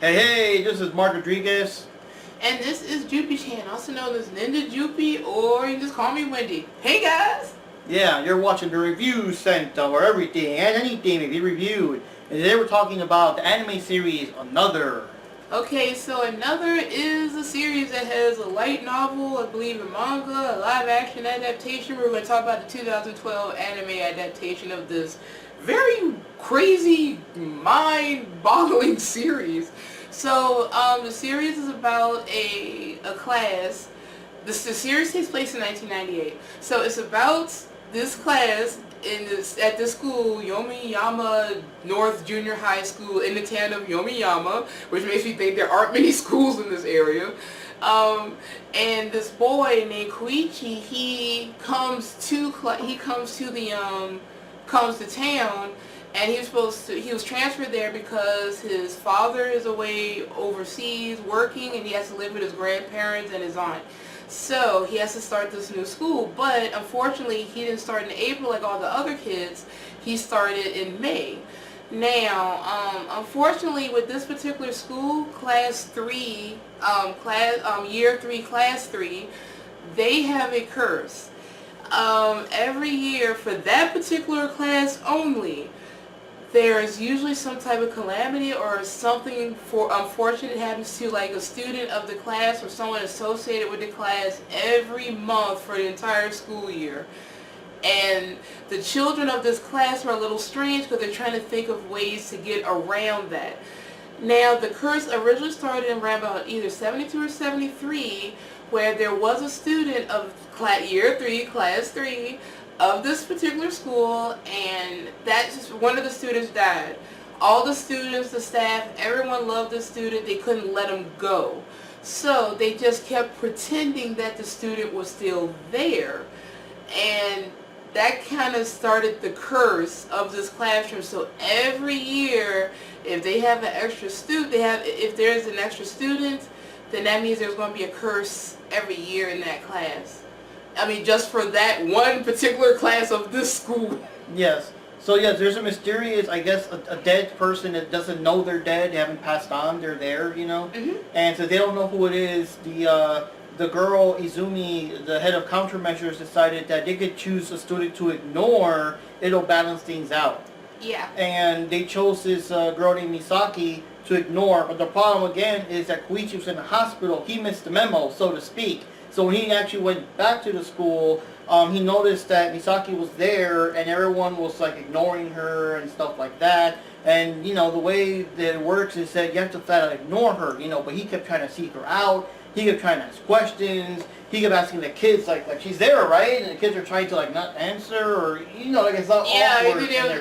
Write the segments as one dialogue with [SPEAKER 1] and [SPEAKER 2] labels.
[SPEAKER 1] Hey, this is Mark Rodriguez.
[SPEAKER 2] And this is Jupi Chan, also known as Ninja Jupi, or you can just call me Wendy. Hey guys!
[SPEAKER 1] Yeah, you're watching the review Sanctum, where everything and anything may be reviewed. And today we're talking about the anime series Another.
[SPEAKER 2] Okay, so Another is a series that has a light novel, I believe a manga, a live action adaptation. We're going to talk about the 2012 anime adaptation of this very crazy, mind-boggling series. So, the series is about a class. The series takes place in 1998. So it's about this class at this school, Yomiyama North Junior High School in the town of Yomiyama, which makes me think there aren't many schools in this area. And this boy named Koichi, he comes to town, and he was transferred there because his father is away overseas working, and he has to live with his grandparents and his aunt. So he has to start this new school, but unfortunately he didn't start in April like all the other kids. He started in May. Now, unfortunately with this particular school, year 3, class 3, they have a curse. Every year for that particular class only, there's usually some type of calamity or something unfortunate happens to like a student of the class or someone associated with the class every month for the entire school year. And the children of this class are a little strange because they're trying to think of ways to get around that. Now, the curse originally started in around about either 72 or 73, where there was a student of year 3, class 3, of this particular school, and one of the students died. All the students, the staff, everyone loved the student. They couldn't let him go. So they just kept pretending that the student was still there. And that kind of started the curse of this classroom. So every year, if they have an extra student, if there's an extra student, then that means there's going to be a curse every year in that class. I mean, just for that one particular class of this school.
[SPEAKER 1] Yes. So yes, there's a mysterious, I guess, a dead person that doesn't know they're dead. They haven't passed on. They're there, you know.
[SPEAKER 2] Mm-hmm.
[SPEAKER 1] And so they don't know who it is. The girl Izumi, the head of countermeasures, decided that they could choose a student to ignore. It'll balance things out.
[SPEAKER 2] Yeah.
[SPEAKER 1] And they chose this girl named Misaki to ignore. But the problem again is that Koichi was in the hospital. He missed the memo, so to speak. So when he actually went back to the school, he noticed that Misaki was there and everyone was like ignoring her and stuff like that. And you know, the way that it works is that you have to flat out ignore her, you know, but he kept trying to seek her out. He kept trying to ask questions. He kept asking the kids like she's there, right? And the kids are trying to like not answer, or you know, like it's not awkward.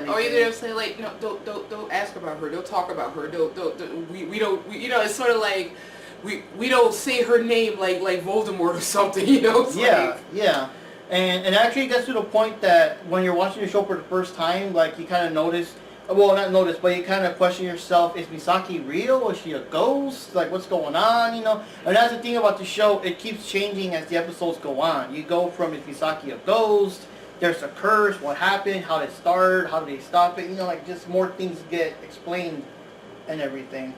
[SPEAKER 2] Or either they'll say like, no, don't ask about her. Don't talk about her. We don't. You know, it's sort of like we don't say her name like Voldemort or something. You know? It's
[SPEAKER 1] yeah. And actually it gets to the point that when you're watching the show for the first time, like you kind of notice. Well, not notice, but you kind of question yourself, is Misaki real? Is she a ghost? Like, what's going on, you know? And that's the thing about the show, it keeps changing as the episodes go on. You go from, is Misaki a ghost? There's a curse, what happened? How did it start? How did they stop it? You know, like, just more things get explained and everything.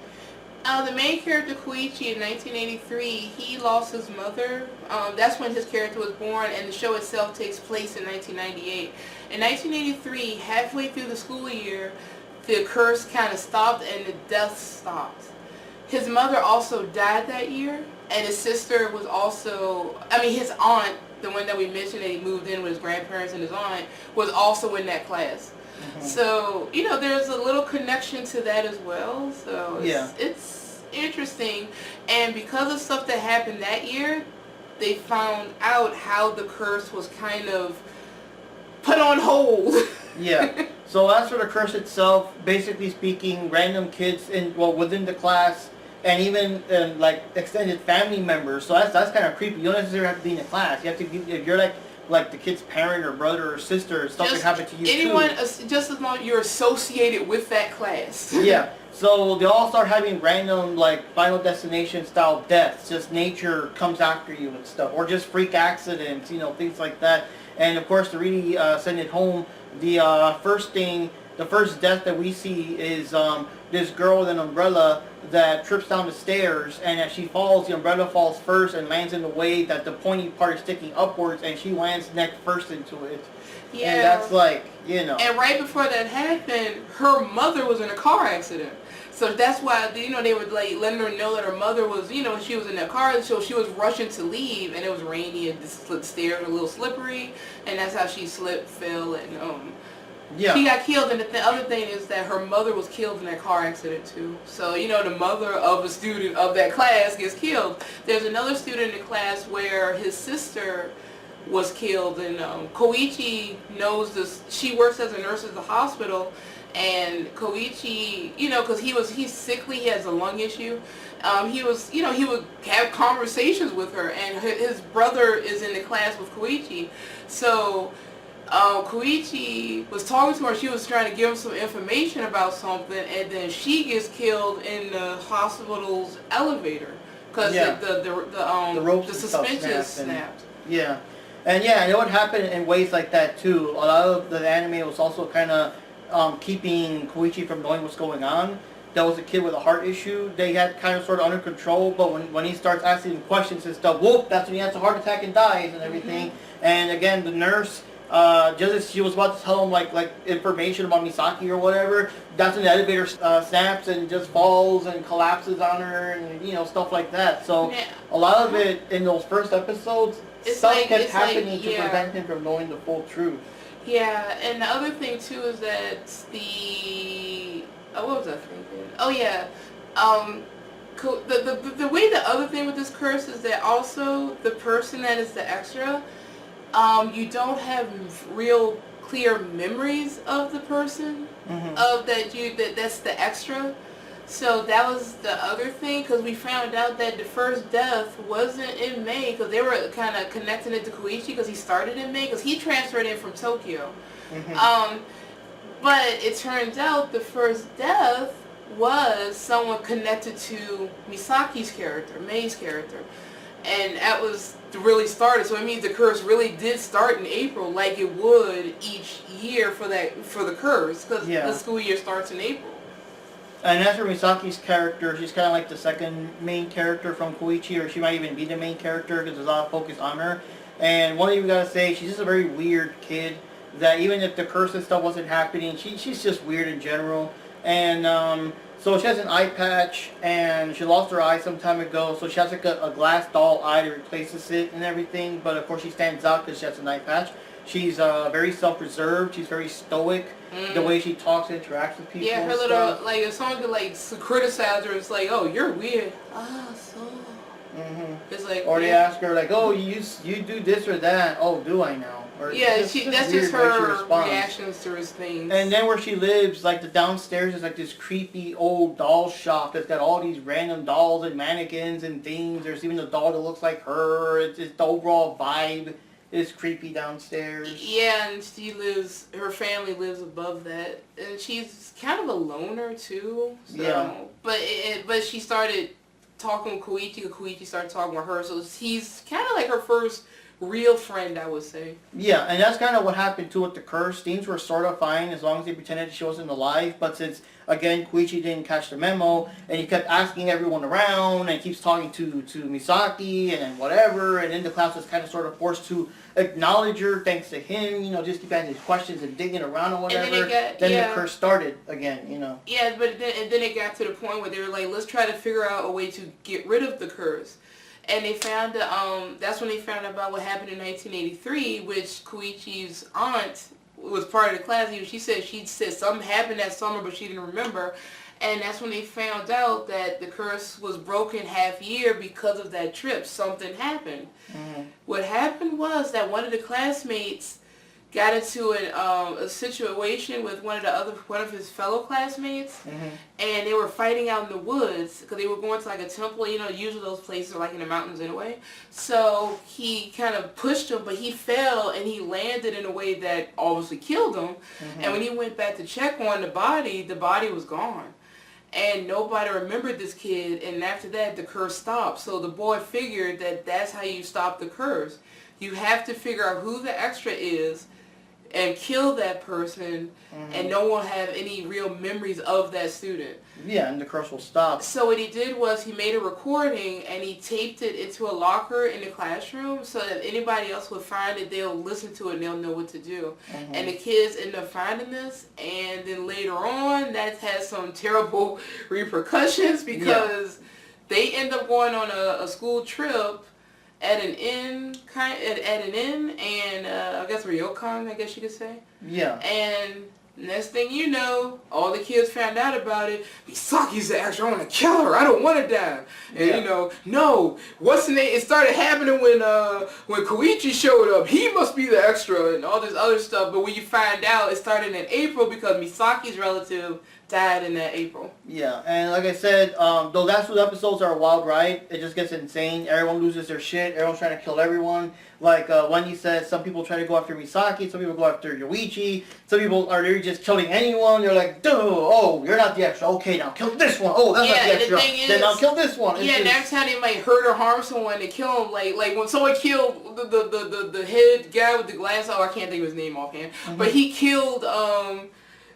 [SPEAKER 2] The main character, Koichi, in 1983, he lost his mother. That's when his character was born, and the show itself takes place in 1998. In 1983, halfway through the school year, the curse kind of stopped and the deaths stopped. His mother also died that year, and his sister was also, his aunt, the one that we mentioned that he moved in with his grandparents and his aunt, was also in that class. Mm-hmm. So, you know, there's a little connection to that as well. So it's interesting. And because of stuff that happened that year, they found out how the curse was kind of put on hold.
[SPEAKER 1] Yeah. So as for the curse itself, basically speaking, random kids within the class, and even like extended family members. So that's kind of creepy. You don't necessarily have to be in the class. You have to be, if you're like the kid's parent or brother or sister, stuff that happened to you
[SPEAKER 2] anyone,
[SPEAKER 1] too.
[SPEAKER 2] Just as long as you're associated with that class.
[SPEAKER 1] Yeah. So they all start having random like Final Destination style deaths. Just nature comes after you and stuff, or just freak accidents, you know, things like that. And of course, to really send it home, the first thing the first death that we see is this girl with an umbrella that trips down the stairs, and as she falls, the umbrella falls first and lands in the way that the pointy part is sticking upwards, and she lands neck first into it.
[SPEAKER 2] Yeah.
[SPEAKER 1] And that's like, you know.
[SPEAKER 2] And right before that happened, her mother was in a car accident. So that's why, you know, they were like letting her know that her mother was, you know, she was in that car, so she was rushing to leave, and it was rainy, and the stairs were a little slippery, and that's how she slipped, fell, and she got killed. And the other thing is that her mother was killed in that car accident too. So, you know, the mother of a student of that class gets killed. There's another student in the class where his sister was killed, and Koichi knows this. She works as a nurse at the hospital, and Koichi, you know, because he's sickly, he has a lung issue. He would have conversations with her, and his brother is in the class with Koichi. So Koichi was talking to her. She was trying to give him some information about something, and then she gets killed in the hospital's elevator because the suspension snapped.
[SPEAKER 1] Yeah. And it would happen in ways like that too. A lot of the anime was also kind of keeping Koichi from knowing what's going on. There was a kid with a heart issue. They had kind of sort of under control, but when he starts asking questions and stuff, whoop, that's when he has a heart attack and dies and everything. Mm-hmm. And again, the nurse, just as she was about to tell him like information about Misaki or whatever, that's when the elevator snaps and just falls and collapses on her, and you know, stuff like that. So a lot of it in those first episodes, stuff kept happening to prevent him from knowing the full truth.
[SPEAKER 2] Yeah, and the other thing too is that what was I thinking? Oh yeah, the way the other thing with this curse is that also the person that is the extra, you don't have real clear memories of the person, of that's the extra. So that was the other thing, because we found out that the first death wasn't in May, because they were kind of connecting it to Koichi, because he started in May, because he transferred in from Tokyo. But it turns out the first death was someone connected to Misaki's character, May's character. And that was really started. So it means the curse really did start in April, like it would each year for the curse, because the school year starts in April.
[SPEAKER 1] And as for Misaki's character, she's kind of like the second main character from Koichi, or she might even be the main character because there's a lot of focus on her. And one thing we gotta say, she's just a very weird kid. That even if the curse and stuff wasn't happening, she's just weird in general. And so she has an eye patch, and she lost her eye some time ago. So she has like a glass doll eye that replaces it and everything. But of course she stands out because she has an eye patch. She's very self-reserved. She's very stoic. The way she talks and interacts with people.
[SPEAKER 2] Yeah, her little, like, if someone could, like, criticize her, it's like, oh, you're weird. So. It's like,
[SPEAKER 1] or they ask her, like, oh, you do this or that. Oh, do I now? Or
[SPEAKER 2] that's just her reactions to his things.
[SPEAKER 1] And then where she lives, like, the downstairs is, like, this creepy old doll shop that's got all these random dolls and mannequins and things. There's even a doll that looks like her. It's the overall vibe. It's creepy downstairs.
[SPEAKER 2] Yeah, and her family lives above that, and she's kind of a loner too. So, but she started talking with Koichi, and Koichi started talking with her, so he's kind of like her first real friend, I would say.
[SPEAKER 1] Yeah, and that's kind of what happened too with the curse. Things were sort of fine as long as they pretended she wasn't alive, but since, again, Koichi didn't catch the memo, and he kept asking everyone around, and keeps talking to Misaki, and whatever, and then the class was kind of sort of forced to acknowledge her thanks to him, you know, just keep asking these questions and digging around or whatever. Then the curse started again, you know.
[SPEAKER 2] Yeah, but then it got to the point where they were like, let's try to figure out a way to get rid of the curse. And they found that's when they found out about what happened in 1983, which Koichi's aunt was part of the class. She said something happened that summer, but she didn't remember. And that's when they found out that the curse was broken half year because of that trip. Something happened. What happened was that one of the classmates got into a situation with one of his fellow classmates, and they were fighting out in the woods because they were going to like a temple. You know, usually those places are like in the mountains anyway. So he kind of pushed him, but he fell and he landed in a way that obviously killed him. And when he went back to check on the body was gone. And nobody remembered this kid, and after that the curse stopped. So the boy figured that that's how you stop the curse. You have to figure out who the extra is, and kill that person, and no one will have any real memories of that student.
[SPEAKER 1] Yeah, and the curse will stop.
[SPEAKER 2] So what he did was he made a recording and he taped it into a locker in the classroom so that if anybody else would find it, they'll listen to it and they'll know what to do. And the kids end up finding this, and then later on that has some terrible repercussions because they end up going on a school trip at an inn, and I guess ryokan, I guess you could say.
[SPEAKER 1] Yeah.
[SPEAKER 2] And next thing you know, all the kids found out about it. Misaki's the extra. I want to kill her. I don't want to die. And you know, no. What's the name? It started happening when Koichi showed up. He must be the extra and all this other stuff. But when you find out, it started in April because Misaki's relative died in that April.
[SPEAKER 1] Yeah, and like I said, those last two episodes are a wild ride. It just gets insane. Everyone loses their shit. Everyone's trying to kill everyone. Like Wendy said, some people try to go after Misaki. Some people go after Yoichi. Some people are literally just killing anyone. They're like, dude, oh, you're not the extra. Okay, now kill this one. Oh, that's not the extra. Then I'll kill this one.
[SPEAKER 2] It's and every time they might hurt or harm someone, they kill them. Like when someone killed the head guy with the glass. Oh, I can't think of his name offhand. But he killed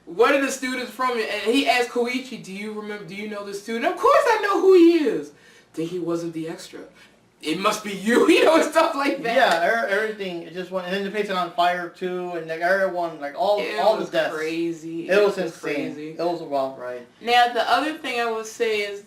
[SPEAKER 2] one of the students from it, and he asked Koichi, do you know this student? Of course I know who he is. Then he wasn't the extra. It must be you, and stuff like that.
[SPEAKER 1] Yeah, everything, it just went, and then the place on fire too, and like everyone, like all the deaths.
[SPEAKER 2] Crazy.
[SPEAKER 1] It was insane. Crazy. It was a wild ride.
[SPEAKER 2] Now, the other thing I would say is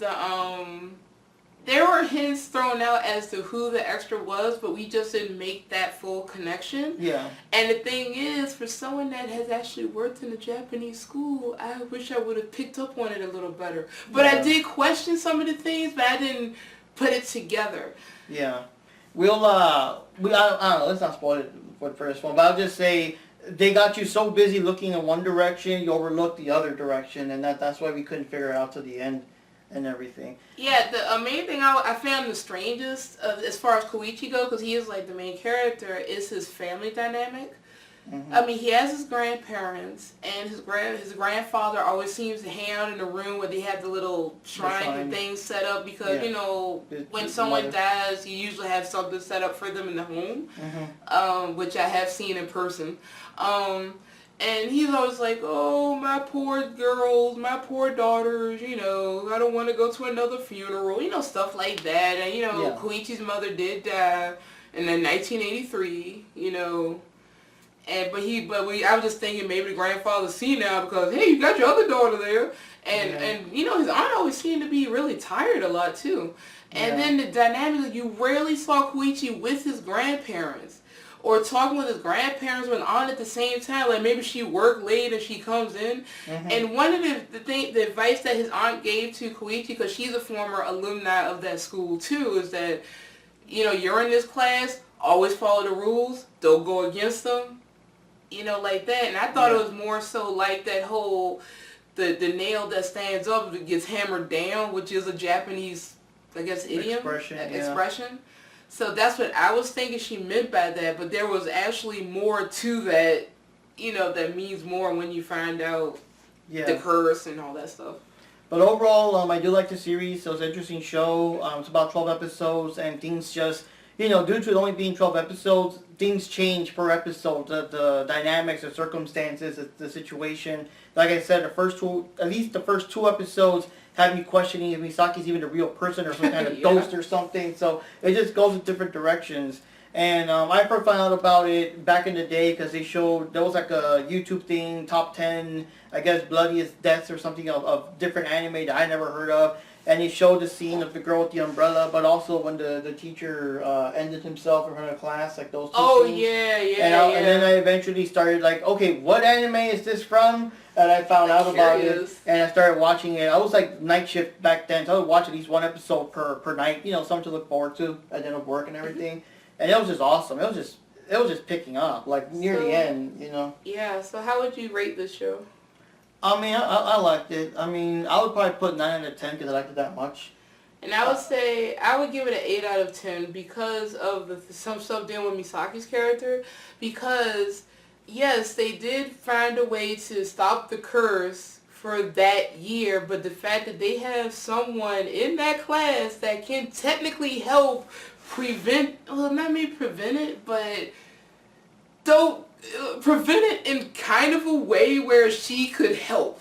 [SPEAKER 2] there were hints thrown out as to who the extra was, but we just didn't make that full connection.
[SPEAKER 1] Yeah.
[SPEAKER 2] And the thing is, for someone that has actually worked in a Japanese school, I wish I would have picked up on it a little better. But I did question some of the things, but I didn't put it together.
[SPEAKER 1] Yeah. I don't know, let's not spoil it for the first one, but I'll just say, they got you so busy looking in one direction, you overlooked the other direction, and that's why we couldn't figure it out to the end. And everything.
[SPEAKER 2] Yeah, the main thing I found the strangest, as far as Koichi goes, because he is like the main character, is his family dynamic. I mean, he has his grandparents, and his grandfather always seems to hang out in the room where they have the little shrine and things set up because, you know, when someone dies, you usually have something set up for them in the home, which I have seen in person. And he's always like, oh, my poor girls, my poor daughters, you know, I don't want to go to another funeral, you know, stuff like that. And, you know, Koichi's mother did die in 1983, you know. And I was just thinking maybe the grandfather's seen now because, hey, you got your other daughter there. And you know, his aunt always seemed to be really tired a lot, too. And then the dynamic, you rarely saw Koichi with his grandparents. Or talking with his grandparents when on at the same time, like maybe she worked late and she comes in. And one of the advice that his aunt gave to Koichi, because she's a former alumni of that school too, is that, you know, you're in this class, always follow the rules, don't go against them, you know, like that. And I thought it was more so like that whole, the nail that stands up gets hammered down, which is a Japanese, I guess, idiom, expression. So that's what I was thinking she meant by that, but there was actually more to that, you know, that means more when you find out the curse and all that stuff.
[SPEAKER 1] But overall, I do like the series. It was an interesting show. It's about 12 episodes, and things just, you know, due to it only being 12 episodes, things change per episode. The dynamics, the circumstances, the situation. Like I said, at least the first two episodes have me questioning if Misaki's even a real person or some kind of ghost or something. So it just goes in different directions. And I first found out about it back in the day because they showed, there was like a YouTube thing, top 10, I guess, bloodiest deaths or something of different anime that I never heard of. And he showed the scene of the girl with the umbrella, but also when the teacher ended himself in front of class, like those two scenes. And then I eventually started like, okay, what anime is this from? And I found out about it, and I started watching it. I was like night shift back then, so I would watch at least one episode per night, you know, something to look forward to at the end of work and everything. And it was just awesome. It was just picking up, like near the end, you know.
[SPEAKER 2] Yeah, so how would you rate this show?
[SPEAKER 1] I mean, I liked it. I mean, I would probably put 9 out of 10 because I liked it that much.
[SPEAKER 2] And I would say, I would give it an 8 out of 10 because of some stuff dealing with Misaki's character. Because, yes, they did find a way to stop the curse for that year, but the fact that they have someone in that class that can technically help prevent, well, not maybe prevent it, but don't prevent it in kind of a way where she could help.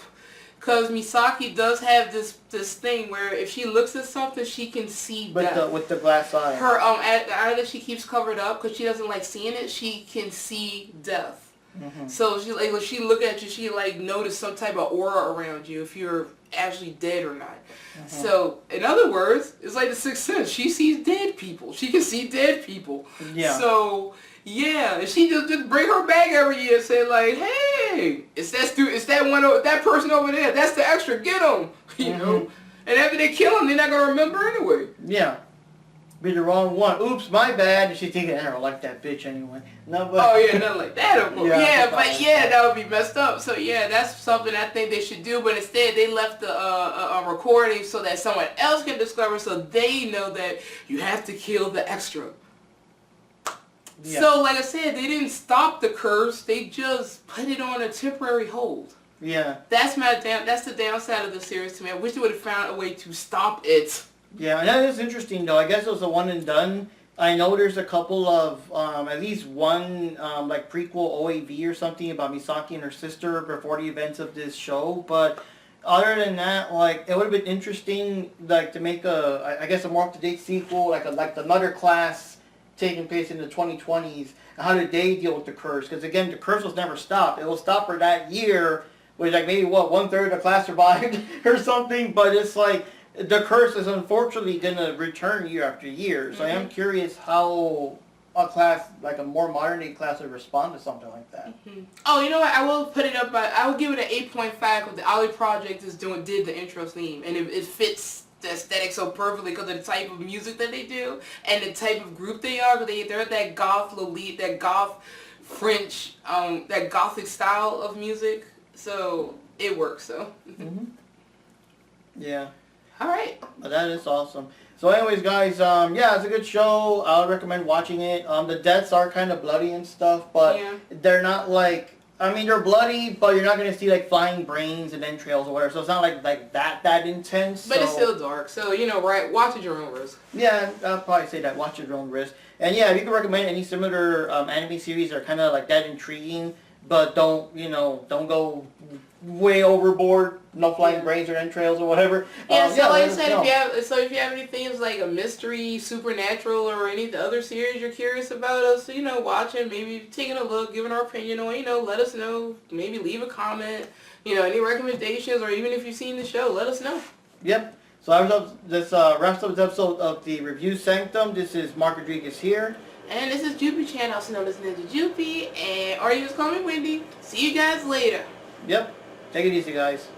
[SPEAKER 2] Because Misaki does have this thing where if she looks at something, she can see death.
[SPEAKER 1] With the glass eye.
[SPEAKER 2] Her eye that she keeps covered up because she doesn't like seeing it, she can see death.
[SPEAKER 1] Mm-hmm.
[SPEAKER 2] So she like when she look at you, she like notice some type of aura around you if you're actually dead or not. Mm-hmm. So in other words, it's like the Sixth Sense. She sees dead people. She can see dead people. Yeah. So yeah, and she just bring her back every year and say like, hey, it's that person over there. That's the extra. Get him. You know. And after they kill him, they're not gonna remember anyway.
[SPEAKER 1] Yeah. Be the wrong one. Oops, my bad. And she's thinking, I don't like that bitch anyway. No, but
[SPEAKER 2] oh yeah, nothing like that. Of course. Yeah, that would be messed up. So yeah, that's something I think they should do. But instead, they left a recording so that someone else can discover, so they know that you have to kill the extra. Yeah. So like I said, they didn't stop the curse. They just put it on a temporary hold.
[SPEAKER 1] Yeah.
[SPEAKER 2] That's the downside of the series to me. I wish they would have found a way to stop it.
[SPEAKER 1] Yeah, and that is interesting though. I guess it was a one and done. I know there's a couple of, at least one, like prequel OAV or something about Misaki and her sister before the events of this show, but other than that, like, it would have been interesting, like, to make I guess a more up-to-date sequel, like another class taking place in the 2020s. How did they deal with the curse? Because again, the curse was never stopped. It was stopped for that year, which like maybe, 1/3 of the class survived or something, but it's like, the curse is unfortunately going to return year after year. So I am curious how a class, like a more modern day class, would respond to something like that. Mm-hmm.
[SPEAKER 2] Oh, you know what? I will put it up. I will give it an 8.5 because the Ali Project did the intro theme, and it fits the aesthetic so perfectly because of the type of music that they do and the type of group they are. They're that goth elite, that goth French, that gothic style of music. So it works. So.
[SPEAKER 1] Mm-hmm. Yeah.
[SPEAKER 2] All right.
[SPEAKER 1] But that is awesome. So anyways, guys, yeah, it's a good show. I would recommend watching it. The deaths are kind of bloody and stuff, but they're not like, I mean, they're bloody, but you're not going to see like flying brains and entrails or whatever. So it's not like that intense.
[SPEAKER 2] But it's still dark. So, you know, right, watch at your own risk.
[SPEAKER 1] Yeah, I'll probably say that. Watch at your own risk. And yeah, if you can recommend any similar anime series that are kind of like that intriguing, but don't go way overboard, no flying brains or entrails or whatever.
[SPEAKER 2] Yeah, so like I said, if you have any things like a mystery, supernatural, or any of the other series you're curious about us, watching, maybe taking a look, giving our opinion on, let us know. Maybe leave a comment, any recommendations, or even if you've seen the show, let us know. Yep.
[SPEAKER 1] So this wraps up this episode of the Review Sanctum. This is Mark Rodriguez here.
[SPEAKER 2] And this is Jupi Chan, also known as Ninja Jupi, or you just call me Wendy. See you guys later.
[SPEAKER 1] Yep. Take it easy, guys.